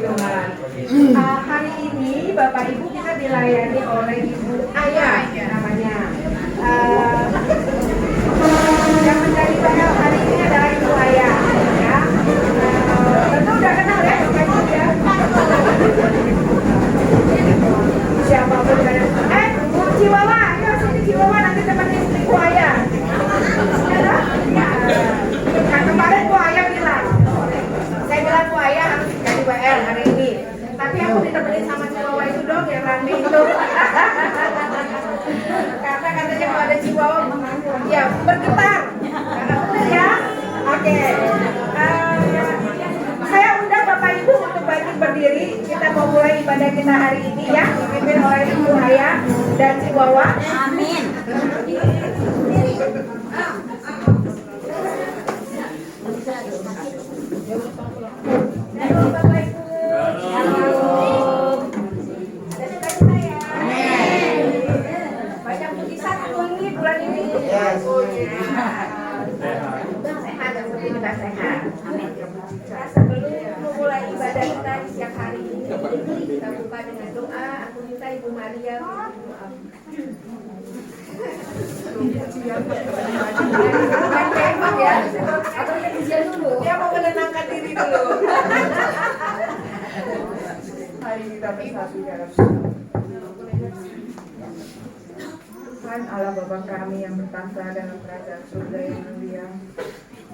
Tuhan. Hari ini Bapak Ibu kita dilayani oleh Ibu Ayah namanya. Yang menjadi panel hari ini adalah Ibu Ayah. Ya. Tentu udah kenal ya Bapak Ibu ya. Siapa pun Bu Chihuahua, ayo sini Chihuahua nanti temenin Ibu Ayah. Nah, kemarin Bu Ayah bilang, saya bilang Bu Ayah harus jadi WL hari ini. Tapi aku ditemenin sama Chihuahua itu dong yang rame itu. Karena katanya kalau ada Chihuahua, ya bergetar. Karena benar ya. Oke. Saya undang Bapak Ibu untuk bangkit berdiri. Kita mau mulai ibadah kita hari ini ya, dipimpin oleh Ibu Ayah dan Chihuahua. Amin. Sebelum memulai ibadah kita di siang hari ini, kita buka dengan doa. Aku minta Ibu Maria ya, atau kita dulu. Dia mau menenangkan diri dulu. Mari kita bersatu dalam Tuhan Allah Bapa kami yang bertahta dalam kerajaan surga yang mulia,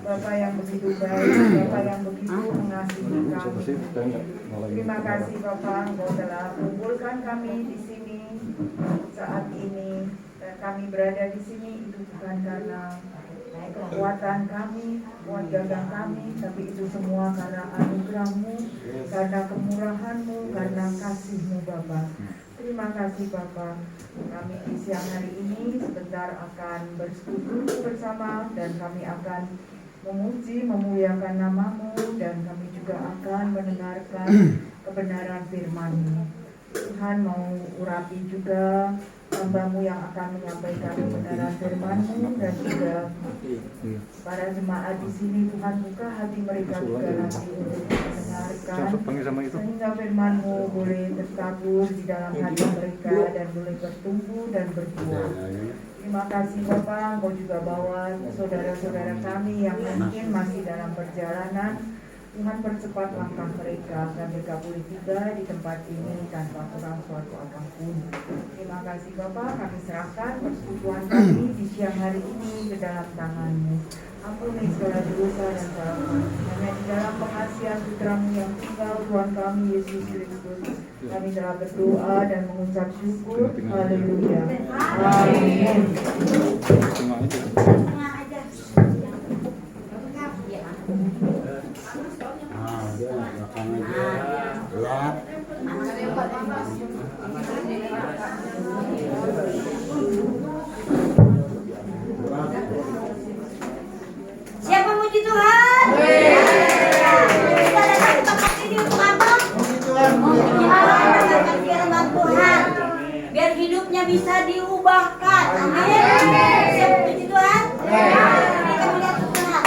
Bapa yang begitu baik, Bapa yang begitu mengasihi kami. Terima kasih Bapa, Engkau telah kumpulkan kami di sini saat ini, dan kami berada di sini itu bukan karena kekuatan kami, kuat gagah kami, tapi itu semua karena anugerah-Mu, karena kemurahan-Mu, karena kasih-Mu Bapa. Terima kasih Bapa. Kami di siang hari ini sebentar akan bersekutu bersama, dan kami akan memuji, memuliakan nama-Mu, dan kami juga akan mendengarkan kebenaran firman-Mu. Tuhan mau urapi juga hamba-Mu yang akan menyampaikan kebenaran firman-Mu, dan juga para jemaat di sini. Tuhan buka hati mereka juga nanti untuk mendengarkan, sehingga firman-Mu boleh tertabur di dalam hati mereka dan boleh bertumbuh dan berbuah. Terima kasih Bapak, Engkau juga bawa saudara-saudara kami yang mungkin masih dalam perjalanan. Tuhan percepat langkah mereka, dan mereka boleh tiba di tempat ini tanpa kurang suatu apapun. Terima kasih Bapak, kami serahkan persekutuan kami di siang hari ini ke dalam tangan-Mu. Ampuni segala dosa dan salah kami. Hanya di dalam pengasihan Putra-Mu yang tunggal, Tuhan kami Yesus Kristus, kami telah berdoa dan mengucap syukur. Haleluya. Amin. Siapa muji Tuhan? Kita datang ke tempat ini untuk apa? Muji Tuhan, mendengarkan firman Tuhan, biar hidupnya bisa diubahkan. Amin. Siapa muji Tuhan? Kita melihat Tuhan.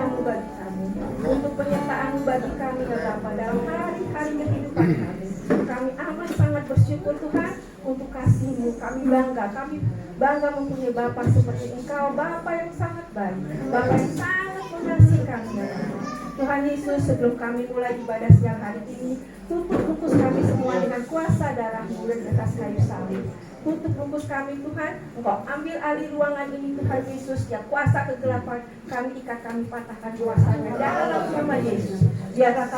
kasih-Mu bagi kami, untuk penyertaan-Mu bagi kami ya Bapa dalam hari-hari kehidupan kami. Kami amat sangat bersyukur Tuhan untuk kasih-Mu. Kami bangga mempunyai Bapa seperti Engkau, Bapa yang sangat baik, Bapa yang sangat mengasihi kami ya Tuhan. Tuhan Yesus, sebelum kami mulai ibadah siang hari ini, tutup bungkus kami semua dengan kuasa darah-Mu di atas kayu salib. Tutup bungkus kami Tuhan, Engkau ambil alih ruangan ini Tuhan Yesus, yang kuasa kegelapan kami ikat, kami patahkan kuasanya dalam nama Yesus. Biarlah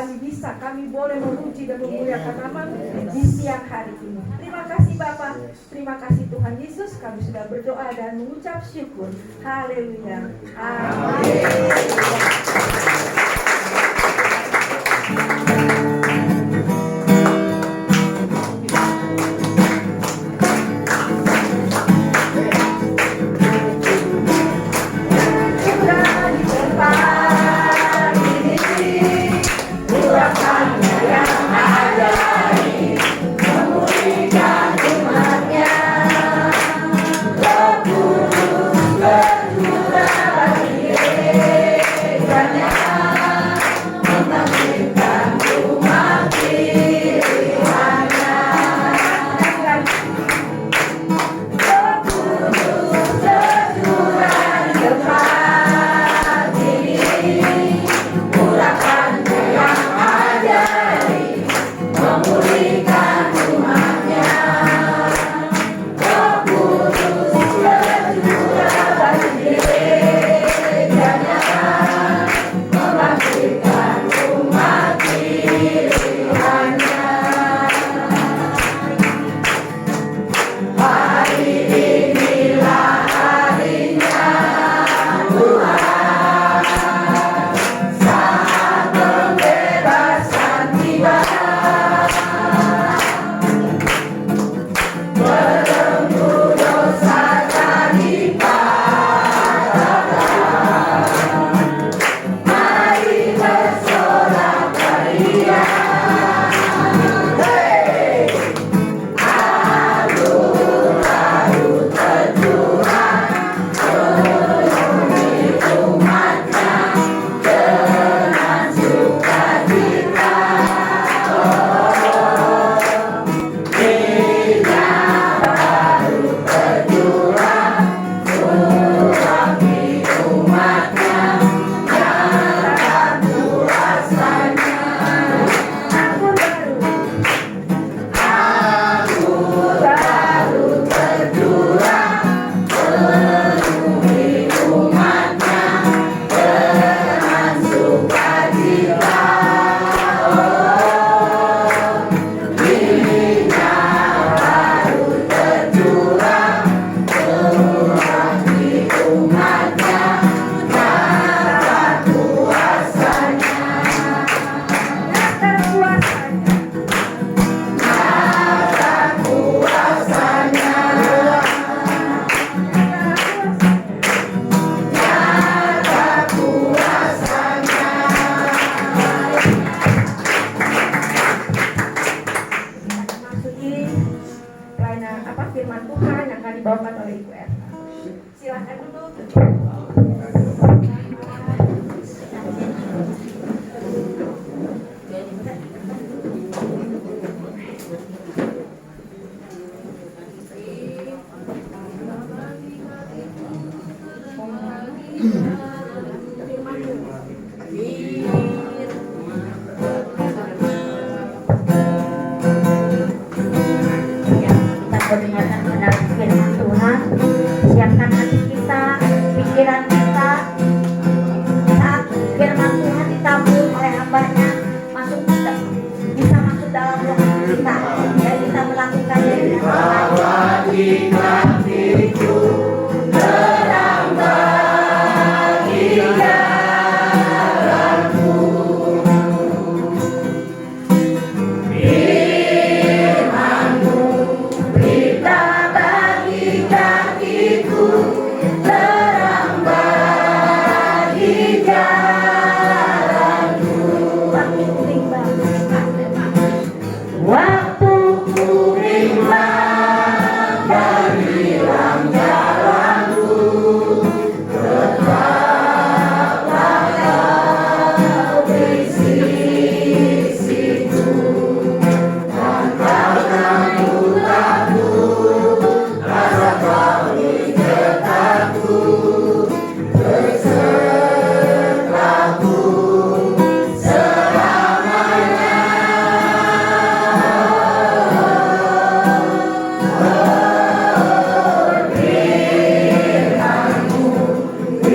kami boleh memuji dan memuliakan nama-Mu di siang hari ini. Terima kasih Bapa, terima kasih Tuhan Yesus, kami sudah berdoa dan mengucap syukur. Haleluya. Amin.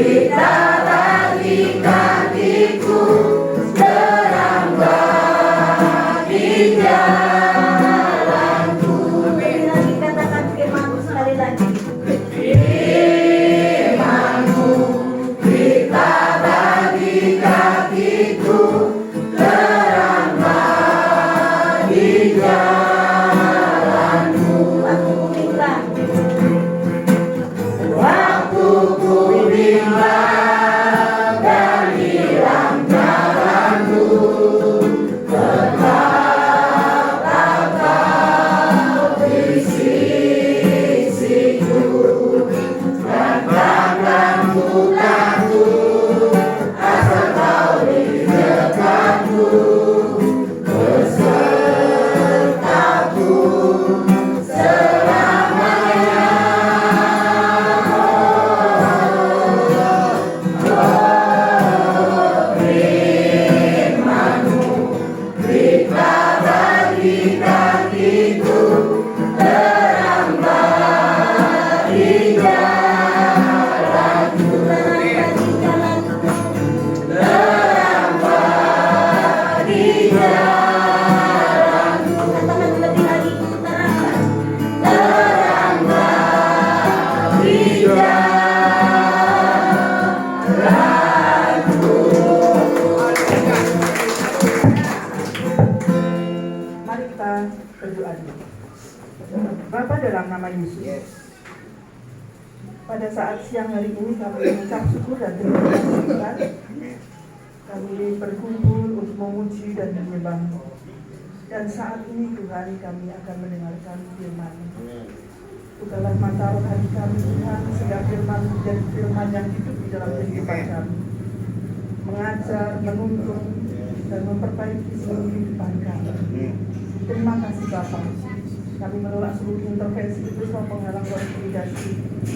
Lagi katakan firman-Mu sekali lagi. Aku minta. Katakan lebih lagi. Mari kita berdoa dulu. Bapa dalam nama Yesus, pada saat siang hari ini kami mengucap syukur dan terima kasih Tuhan. Kami berkumpul untuk memuji dan menyembah-Mu. Dan saat ini Tuhan kami akan mendengarkan firman-Mu. Bukalah mata rohani kami Tuhan, sehingga firman menjadi firman yang hidup di dalam kehidupan kami, mengajar, menuntun, dan memperbaiki seluruh kehidupan kami. Terima kasih Bapa. Kami menolak seluruh intervensi itu, roh penghalang, roh intimidasi.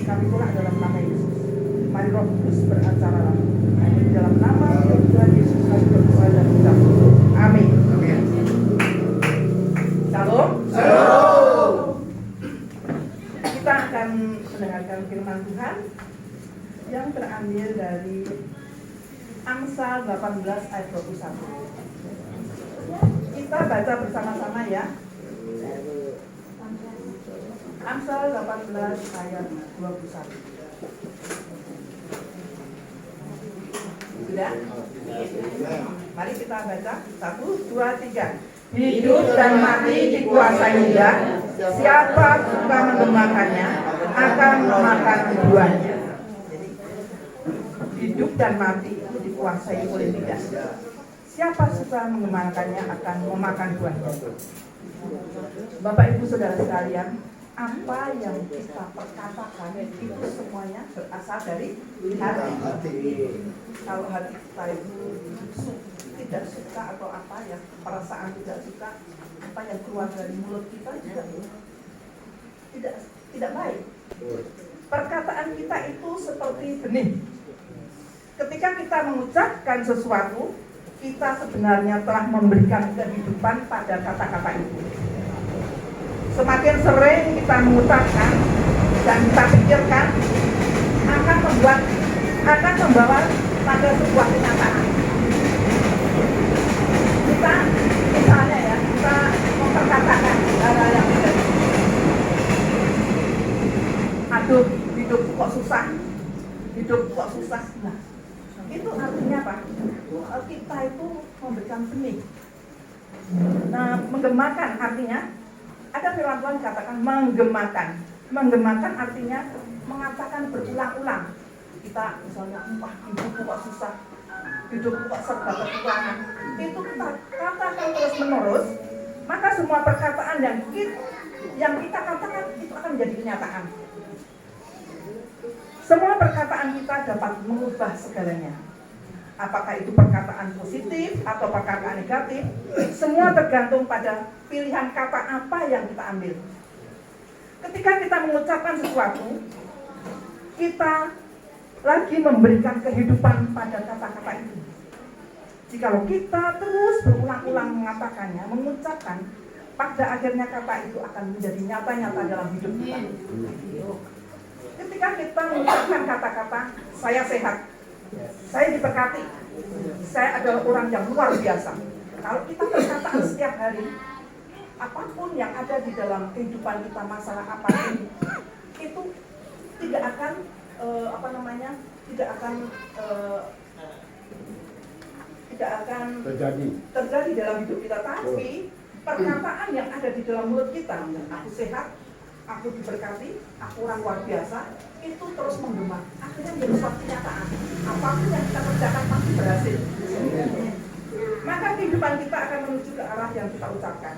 Kami tolak dalam nama Yesus. Mari Roh Kudus beracara. Hanya di dalam nama Tuhan Yesus kami berdoa dan ucap syukur. Amin. Shalom. Shalom. Kita akan mendengarkan firman Tuhan yang terambil dari Amsal 18 ayat 21. Kita baca bersama-sama ya. Amsal 18 ayat 21. Sudah? Mari kita baca. 1, 2, 3. Hidup dan mati dikuasai Dia. Siapa suka mengemakannya akan memakan buahnya. Jadi, hidup dan mati itu dikuasai oleh Dia. Siapa suka mengemakannya akan memakan buahnya. Bapak Ibu Saudara sekalian, apa yang kita perkatakan itu semuanya berasal dari hati. Kalau hati kita itu tidak suka atau apa ya, perasaan tidak suka, apa yang keluar dari mulut kita juga tidak baik. Perkataan kita itu seperti benih. Ketika kita mengucapkan sesuatu, kita sebenarnya telah memberikan kehidupan pada kata-kata itu. Semakin sering kita mengucapkan dan kita pikirkan, akan membawa pada sebuah kenyataan. Kita misalnya ya, kita memperkatakan hal yang tidak. Aduh, hidup kok susah. Nah, itu artinya apa? Kita itu memberikan benih. Nah, menggemakan artinya, ada firman Tuhan katakan menggemakan. Menggemakan artinya mengatakan berulang-ulang. Kita misalnya, wah hidupku kok susah, hidupku kok serba kekurangan. Itu kita katakan terus menerus, maka semua perkataan yang kita katakan itu akan menjadi kenyataan. Semua perkataan kita dapat mengubah segalanya. Apakah itu perkataan positif atau perkataan negatif, semua tergantung pada pilihan kata apa yang kita ambil. Ketika kita mengucapkan sesuatu, kita lagi memberikan kehidupan pada kata-kata itu. Jikalau kita terus berulang-ulang mengatakannya, mengucapkan, pada akhirnya kata itu akan menjadi nyata-nyata dalam hidup kita. Ketika kita mengucapkan kata-kata, saya sehat, saya diberkati, saya adalah orang yang luar biasa. Kalau kita perkataan setiap hari, apapun yang ada di dalam kehidupan kita, masalah apapun, itu tidak akan tidak akan terjadi dalam hidup kita. Tapi perkataan yang ada di dalam mulut kita, aku sehat, aku diberkati, aku orang luar biasa, itu terus menggema. Akhirnya menjadi suatu kenyataan. Apapun yang kita kerjakan pasti berhasil. Maka kehidupan kita akan menuju ke arah yang kita ucapkan.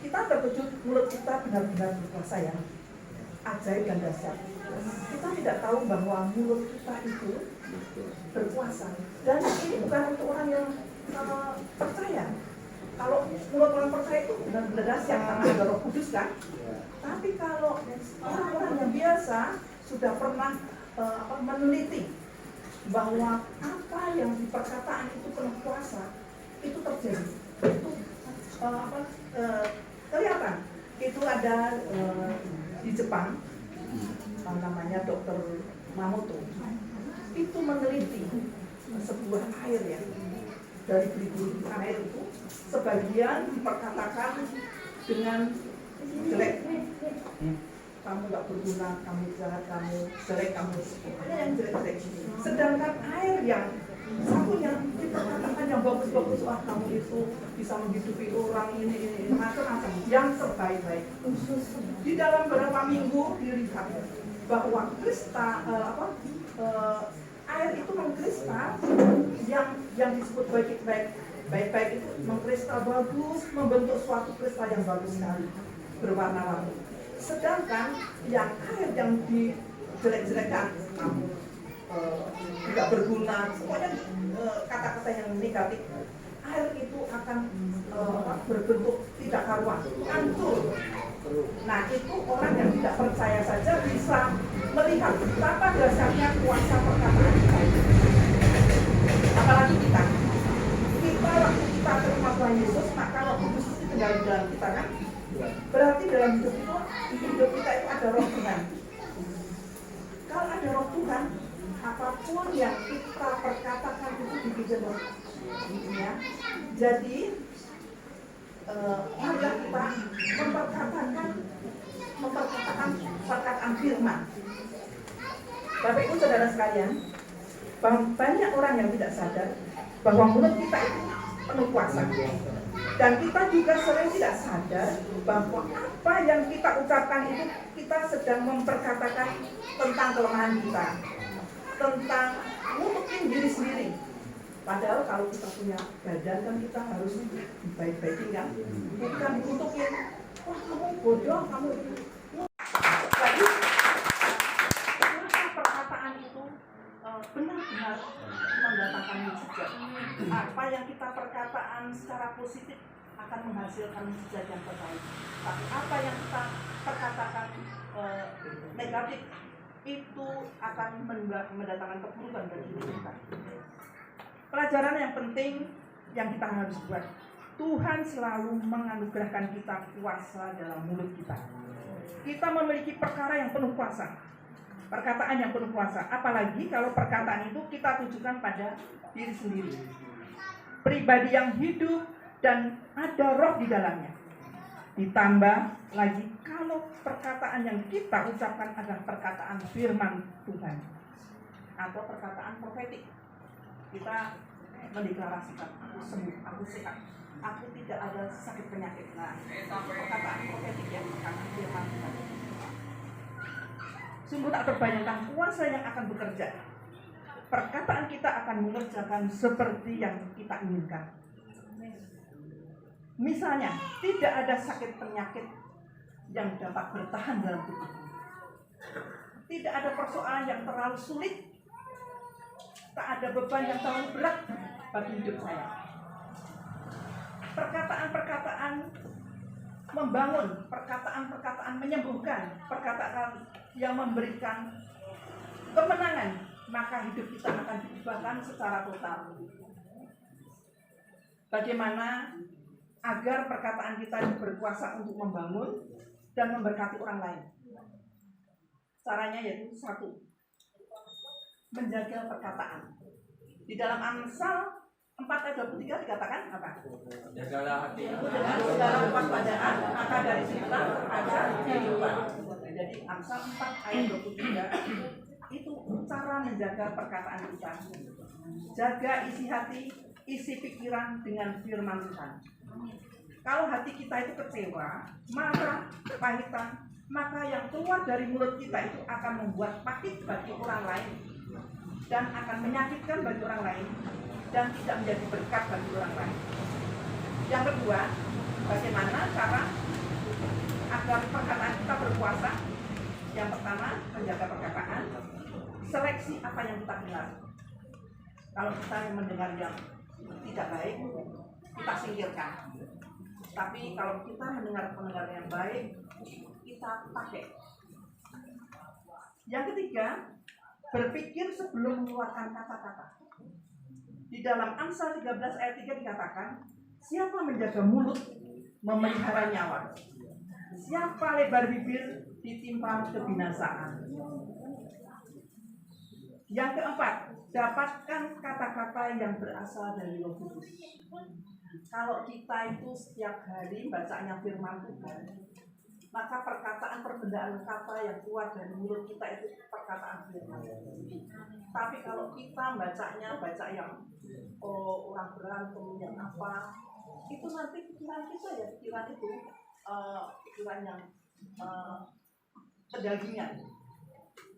Kita terkejut, mulut kita benar-benar berkuasa ya, ajaib dan dahsyat. Kita tidak tahu bahwa mulut kita itu berkuasa. Dan ini bukan untuk orang yang percaya. Kalau mulut orang percaya itu benar-benar dahsyat karena ada Roh Kudus kan. Tapi kalau orang-orang yang biasa sudah pernah meneliti bahwa apa yang di perkataan itu penuh kuasa, itu terjadi. Itu kelihatan. Itu ada di Jepang, namanya Dr. Mamoto. Itu meneliti sebuah air ya, dari beribu air itu sebagian diperkatakan dengan jelek. Kamu nggak berguna, kamu jahat, kamu jelek, kamu ada yang jelek-jelek. Sedangkan air yang satunya diperkatakan yang bagus-bagus, wah kamu itu bisa menghidupi orang ini macam-macam, yang terbaik-baik. Di dalam beberapa minggu dilihat bahwa air itu mengkristal, yang disebut baik-baik itu mengkristal bagus, membentuk suatu kristal yang bagus sekali, berwarna-warni. Sedangkan yang air yang dijelek-jelekkan, kamu tidak berguna, semuanya kata-kata yang negatif, air itu akan berbentuk tidak karuan, hancur. Nah itu orang yang tidak percaya saja bisa melihat betapa dasarnya kuasa perkataan kita. Apalagi kita waktu kita terima Tuhan Yesus, maka Roh Kudus itu tinggal di dalam kita kan. Berarti dalam hidup kita itu ada Roh Tuhan. Kalau ada Roh Tuhan, apapun yang kita perkatakan itu dibikin Roh. Ya. Jadi marilah kita memperkatakan perkataan firman. Bapak Ibu Saudara sekalian, banyak orang yang tidak sadar bahwa mulut kita itu penuh kuasa. Dan kita juga sering tidak sadar bahwa apa yang kita ucapkan itu kita sedang memperkatakan tentang kelemahan kita, tentang ngutukin diri sendiri. Padahal kalau kita punya badan kan kita harus baik-baikin kan, bukan ngutukin, wah kamu bodoh, kamu itu. Jadi perkataan itu benar-benar mendatangkan mujizat. Apa yang kita perkataan secara positif akan menghasilkan mujizat yang terbaik. Tapi apa yang kita perkatakan negatif itu akan mendatangkan keburukan dari hidup kita. Pelajaran yang penting yang kita harus buat, Tuhan selalu menganugerahkan kita kuasa dalam mulut kita. Kita memiliki perkara yang penuh kuasa, perkataan yang penuh kuasa. Apalagi kalau perkataan itu kita tujukan pada diri sendiri, pribadi yang hidup dan ada Roh di dalamnya. Ditambah lagi kalau perkataan yang kita ucapkan adalah perkataan firman Tuhan atau perkataan profetik. Kita mendeklarasikan, aku sembuh, aku sehat, aku tidak ada sakit penyakit. Nah, perkataan profetik ya, perkataan firman Tuhan. Sungguh tak terbayangkan kuasa yang akan bekerja. Perkataan kita akan mengerjakan seperti yang kita inginkan. Misalnya, tidak ada sakit penyakit yang dapat bertahan dalam tubuh. Tidak ada persoalan yang terlalu sulit. Tak ada beban yang terlalu berat bagi hidup saya. Perkataan-perkataan membangun, perkataan-perkataan menyembuhkan, perkataan yang memberikan kemenangan, maka hidup kita akan diubahkan secara total. Bagaimana agar perkataan kita berkuasa untuk membangun, dan memberkati orang lain. Caranya yaitu satu, menjaga perkataan. Di dalam Amsal 4 ayat 23 dikatakan apa? Jagalah hatimu Dengan segala kewaspadaan, maka dari situlah terpancar kehidupan. Jadi Amsal 4 ayat 23 itu cara menjaga perkataan kita. Jaga isi hati, isi pikiran dengan firman Tuhan. Kalau hati kita itu kecewa, marah, kepahitan, maka yang keluar dari mulut kita itu akan membuat pahit bagi orang lain dan akan menyakitkan bagi orang lain dan tidak menjadi berkat bagi orang lain. Yang kedua, bagaimana cara agar perkataan kita berkuasa? Yang pertama, menjaga perkataan, seleksi apa yang kita dengar. Kalau kita mendengar yang tidak baik, kita singkirkan. Tapi kalau kita mendengar yang baik, kita pakai. Yang ketiga, berpikir sebelum mengeluarkan kata-kata. Di dalam Amsal 13 ayat 3 dikatakan, siapa menjaga mulut memelihara nyawa. Siapa lebar bibir ditimpa kebinasaan. Yang keempat, dapatkan kata-kata yang berasal dari Roh Kudus. Kalau kita itu setiap hari bacanya firman Tuhan, maka perkataan perbedaan kata yang keluar dari mulut kita itu perkataan firman. Tapi kalau kita baca yang orang berantem yang apa, itu nanti pikiran kita ya pikiran itu pikiran yang kedagingan.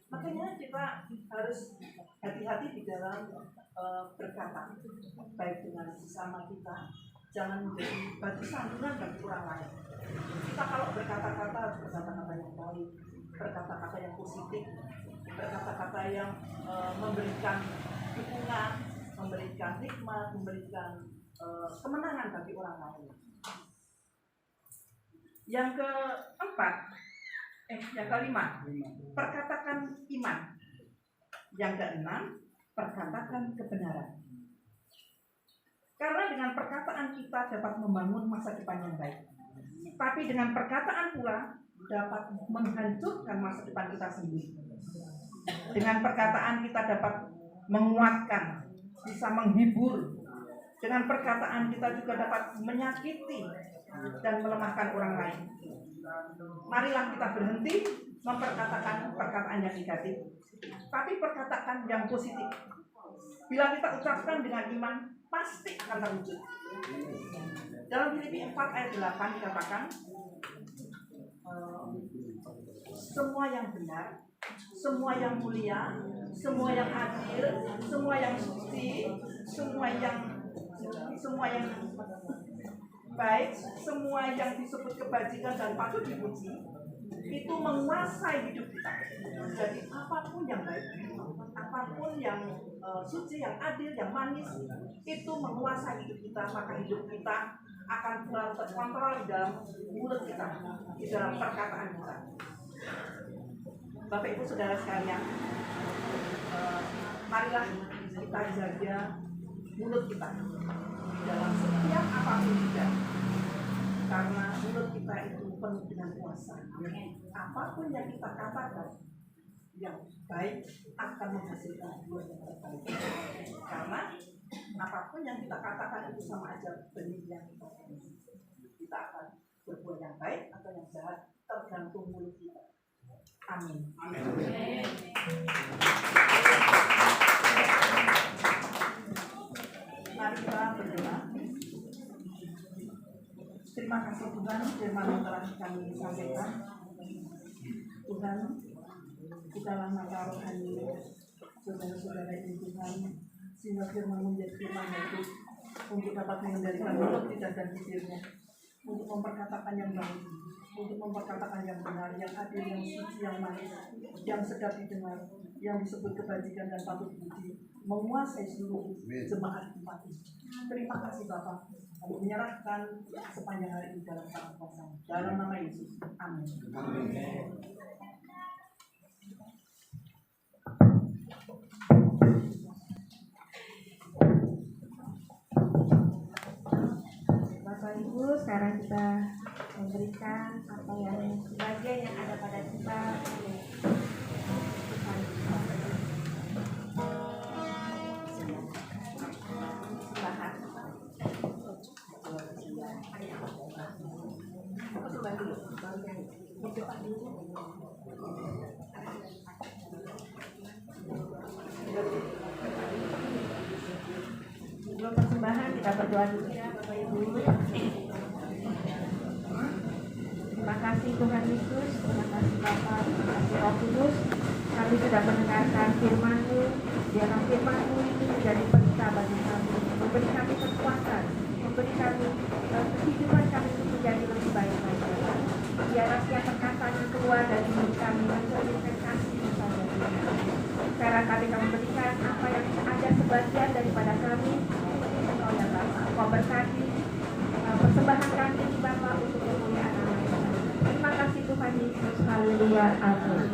Makanya kita harus hati-hati di dalam berkata, baik dengan sesama kita, jangan menjadi batu sandungan bagi orang lain. Kita kalau berkata-kata harus berkata-kata yang baik, berkata-kata yang positif, berkata-kata yang memberikan dukungan, memberikan hikmat, memberikan kemenangan bagi orang lain. Yang kelima, perkatakan iman. Yang keenam, perkatakan kebenaran. Karena dengan perkataan kita dapat membangun masa depan yang baik. Tapi dengan perkataan pula dapat menghancurkan masa depan kita sendiri. Dengan perkataan kita dapat menguatkan, bisa menghibur. Dengan perkataan kita juga dapat menyakiti dan melemahkan orang lain. Marilah kita berhenti memperkatakan perkataan yang negatif, tapi perkataan yang positif. Bila kita ucapkan dengan iman, pasti akan terwujud. Dalam Filipi 4 ayat 8 dikatakan, semua yang benar, semua yang mulia, semua yang adil, semua yang suci, semua yang baik, semua yang disebut kebajikan dan patut dipuji, itu menguasai hidup kita. Jadi apapun yang baik, apapun yang suci, yang adil, yang manis, itu menguasai hidup kita. Maka hidup kita akan selalu terkontrol di dalam mulut kita, di dalam perkataan kita. Bapak Ibu Saudara sekalian, marilah kita jaga mulut kita dalam setiap apapun juga, karena mulut kita itu penuh dengan kuasa. Apapun yang kita katakan yang baik akan menghasilkan buah yang terbaik. Karena apapun yang kita katakan itu sama aja benih yang kita tanam. Kita akan berbuat yang baik atau yang jahat tergantung mulut kita. Amin. Amin. Mari kita berdoa. Terima kasih Tuhan, firman yang telah kami sampaikan. Tuhan, bukalah mata rohani saudara-saudara ini Tuhan, sehingga firman menjadi firman yang hidup untuk dapat mengendalikan mulut kita dan pikirnya, untuk memperkatakan yang baik, untuk memperkatakan yang benar, yang adil, yang suci, yang manis, yang sedap didengar, yang disebut kebajikan dan patut dipuji, menguasai seluruh jemaat umat ini. Terima kasih Bapak, kami menyerahkan sepanjang hari ini dalam tangan kuasa. Dalam nama Yesus, amin. Bapak Ibu, sekarang kita memberikan apa yang sebagian yang ada pada kita. Sebelum persembahan kita berdoa dulu ya Bapak Ibu. Terima kasih Tuhan Yesus, terima kasih Bapa, terima kasih Roh Kudus. Kami sudah mendengarkan firman-Mu. Biarlah firman-Mu itu menjadi pelita bagi kami, memberi kami kekuatan, memberi kami kehidupan kami untuk menjadi lebih baik lagi. Biarlah setiap perkataan yang keluar dari mulut kami mencerminkan kasih kepada Tuhan. Sekarang kami berikan apa yang ada sebagian daripada kami. Engkau ya Bapa, Engkau berkati persembahan kami di Bapa untuk kemuliaan nama. Terima kasih Tuhan Yesus. Haleluya. Amin.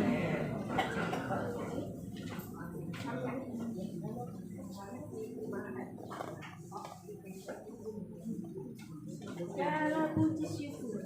Segala puji syukur.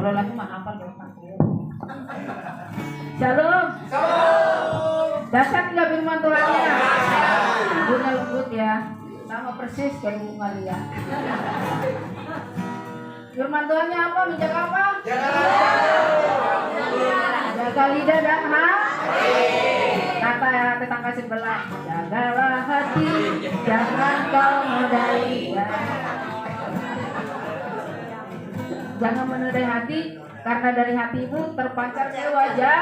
Kalau lagu mah apa dong? Shalom. Dasar nggak firman Tuhannya? Ibunya lembut ya, sama persis kayak Bu Maria. Firman Tuhannya apa? Menjaga apa? Jaga lidah dan hati. Kata tetangga sebelah, jagalah hati, jangan kau nodai. Jangan menodai hati, karena dari hatimu terpancar ke wajah.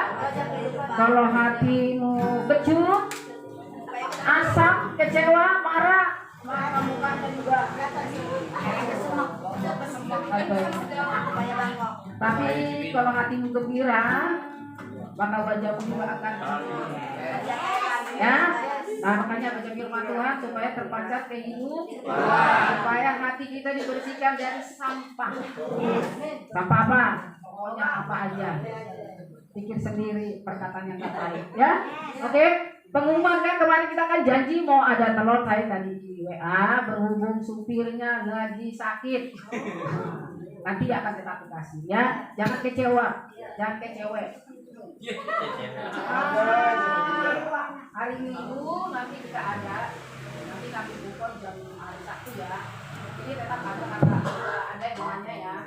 Kalau hatimu kecut, asam, kecewa, marah mukanya juga Tapi kalau hatimu gembira, maka wajahmu juga akan ya. Nah, makanya baca firman Tuhan supaya terpancar ke hidup, supaya hati kita dibersihkan dari sampah. Sampah apa? Pokoknya apa aja. Pikir sendiri perkataan yang baik, ya. Oke. Pengumuman kan kemarin kita kan janji mau ada telur, saya tadi di WA berhubung supirnya lagi sakit. Nanti akan kita kasih ya. Jangan kecewa, jangan kecewa. Hari Minggu nanti kita ada, nanti kami buka jam hari Sabtu ya. Jadi tetap ada hubungannya ya.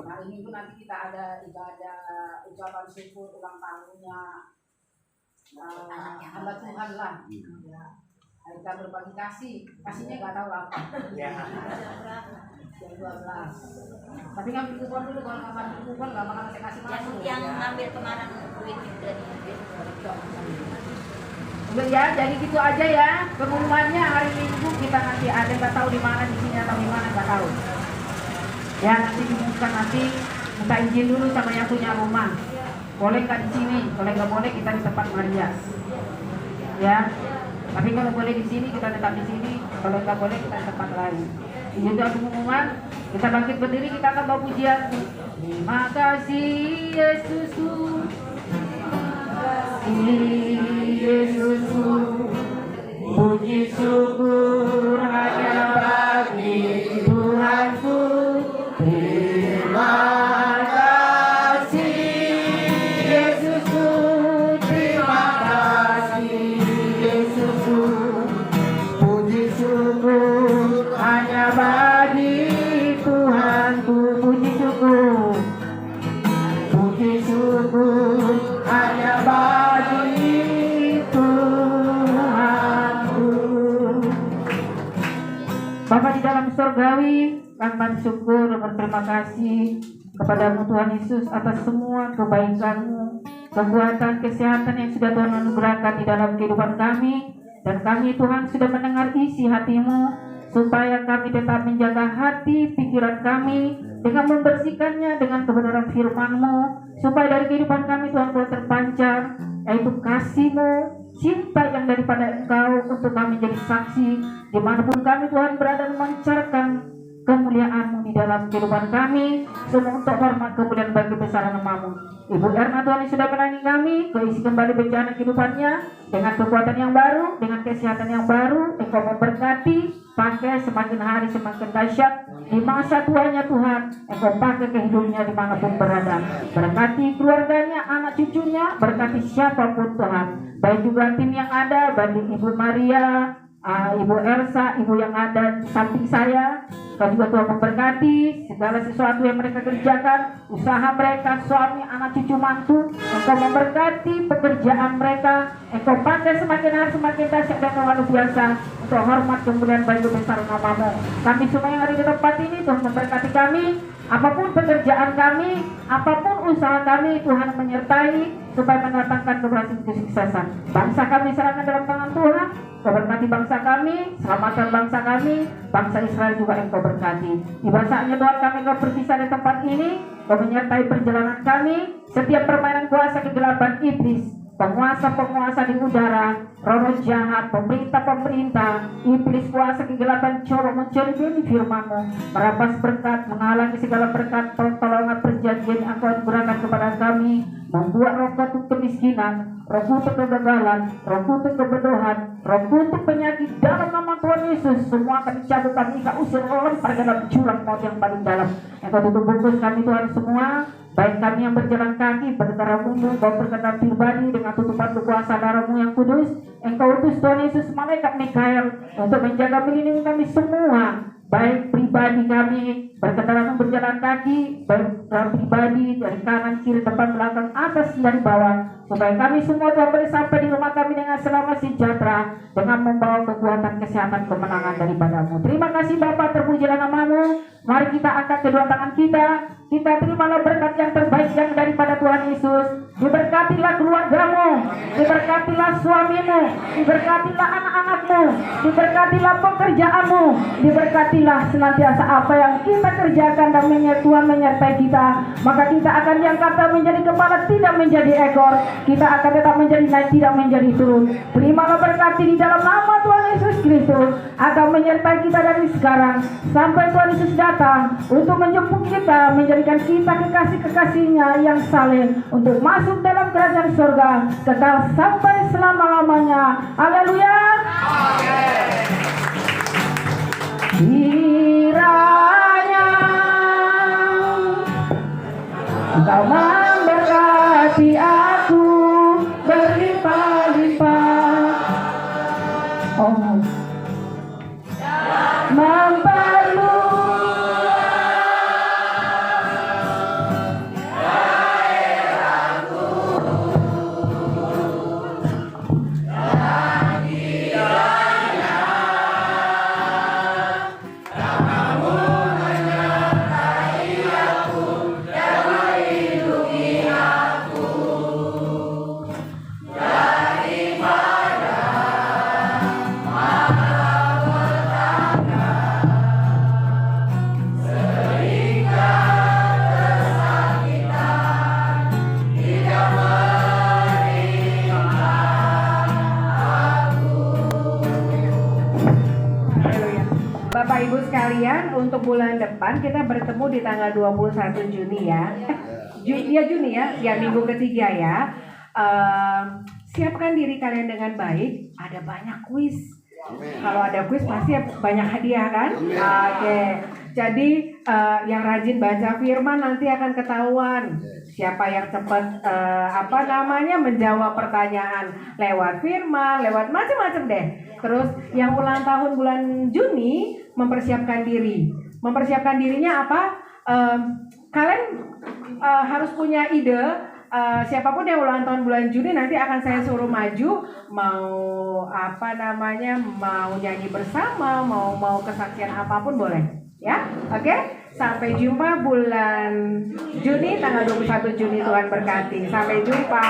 Hari Minggu nanti kita ada ibadah ucapan syukur ulang tahunnya. Hamba Tuhan lah. Ya. Kita berbagi kasihnya nggak tahu apa. Jam 12. Tapi ngambil kupon dulu, kalau nggak ngambil kupon nggak bakal saya kasih masuk. Yang ngambil kemarin duit dari Udah ya, jadi gitu aja ya. Pengumumannya hari Minggu kita nanti ada, nggak tahu di mana, di sini atau di mana nggak tahu. Ya nanti diumumkan, nanti minta izin dulu sama yang punya rumah. Boleh nggak di sini? Kalau nggak boleh kita di tempat Maria. Ya. Tapi kalau boleh di sini kita tetap di sini. Kalau nggak boleh kita di tempat lain. Itu pengumuman. Kita bangkit berdiri, kita akan bawa pujian. Terima kasih Yesusku. Yesusku. Puji syukur hanya bagi Tuhanku. Terima kasih Yesusku. Terima kasih Yesusku. Puji syukur hanya bagi Tuhanku. Puji syukur. Puji syukur hanya bagi Tuhanku. Bapa di dalam surgawi, kami syukur dan berterima kasih kepadamu Tuhan Yesus atas semua kebaikan-Mu, kekuatan, kesehatan yang sudah Tuhan anugerahkan di dalam kehidupan kami. Dan kami Tuhan sudah mendengar isi hati-Mu, supaya kami tetap menjaga hati, pikiran kami dengan membersihkannya dengan kebenaran firman-Mu, supaya dari kehidupan kami Tuhan boleh terpancar yaitu kasih-Mu, cinta yang daripada Engkau, untuk kami jadi saksi dimanapun kami Tuhan berada, memancarkan kemuliaan-Mu di dalam kehidupan kami, semua untuk hormat kemuliaan bagi besaran nama-Mu. Ibu Erna Tuhan yang sudah melayani kami, keisi kembali bencana kehidupannya dengan kekuatan yang baru, dengan kesehatan yang baru. Engkau memberkati, pakai semakin hari semakin dahsyat di masa tuanya Tuhan. Engkau pakai kehidupannya dimanapun berada. Berkati keluarganya, anak cucunya, berkati siapapun Tuhan. Baik juga tim yang ada, bagi Ibu Maria, Ibu Elsa, Ibu yang ada di samping saya. Kau juga Tuhan memberkati segala sesuatu yang mereka kerjakan, usaha mereka, suami, anak, cucu, mantu. Engkau memberkati pekerjaan mereka. Engkau pakai semakin hari semakin dahsyat dan luar biasa untuk hormat kemuliaan bagi besar nama-Mu. Kami semua yang ada di tempat ini, Tuhan memberkati kami. Apapun pekerjaan kami, apapun usaha kami, Tuhan menyertai supaya mendatangkan keberhasilan kesuksesan. Bangsa kami serahkan dalam tangan Tuhan. Kau berkati bangsa kami, selamatkan bangsa kami, bangsa Israel juga Engkau berkati. Tiba saatnya Tuhan kami Kau berpisah di tempat ini, Kau menyertai perjalanan kami, setiap permainan kuasa kegelapan iblis, penguasa-penguasa di udara, roh jahat, pemerintah-pemerintah, iblis kuasa kegelapan coba mencuri firman-Mu, merampas berkat, menghalangi segala berkat, pertolongan perjanjian yang Engkau anugerahkan kepada kami, membuat roh kutuk kemiskinan, roh kutuk kegagalan, roh kutuk kebodohan, roh kutuk penyakit dalam nama Tuhan Yesus, semua akan dicabut, kami akan usir lempar dalam jurang maut yang paling dalam. Engkau tutup bungkus kami Tuhan semua, baik kami yang berjalan kaki, berdarah umum, baik berkenaan pribadi dengan tutupan berkuasa darah-Mu yang kudus. Engkau utus Tuhan Yesus malaikat Mikael untuk menjaga melindungi kami semua, baik pribadi kami berkendaraan berjalan kaki, baik pribadi dari kanan, kiri, depan, belakang, atas, dari bawah, supaya kami semua Tuhan boleh sampai di rumah kami dengan selamat sejahtera, dengan membawa kekuatan, kesehatan, kemenangan daripada-Mu. Terima kasih Bapa, terpujilah nama-Mu. Mari kita angkat kedua tangan kita Kita terimalah berkat yang terbaik yang daripada Tuhan Yesus. Diberkatilah keluargamu, diberkatilah suamimu, diberkatilah anak-anakmu, diberkatilah pekerjaanmu, diberkatilah senantiasa apa yang kita kerjakan dan Tuhan menyertai kita. Maka kita akan yang kata menjadi kepala tidak menjadi ekor, kita akan tetap menjadi naik tidak menjadi turun. Terimalah berkat di dalam nama Tuhan Yesus Kristus akan menyertai kita dari sekarang sampai Tuhan Yesus datang untuk menjemput kita, menjadikan kita kekasih-kekasihnya yang saleh untuk masuk dalam kerajaan surga kekal sampai selama-lamanya. Haleluya. Kiranya Engkau memberkati aku berlimpah-limpah, oh, Bapak Ibu sekalian, untuk bulan depan kita bertemu di tanggal 21 Juni ya. Juni ya, minggu ketiga ya. Siapkan diri kalian dengan baik, ada banyak kuis. Kalau ada kuis pasti banyak hadiah kan? Oke. Jadi yang rajin baca firman nanti akan ketahuan siapa yang cepat menjawab pertanyaan lewat firman, lewat macam-macam deh. Terus yang ulang tahun bulan Juni mempersiapkan diri. Mempersiapkan dirinya apa? Kalian harus punya ide. Siapapun yang ulang tahun bulan Juni nanti akan saya suruh maju, mau mau nyanyi bersama, mau kesaksian apapun boleh, ya, oke? Sampai jumpa bulan Juni tanggal 21 Juni, Tuhan berkati. Sampai jumpa.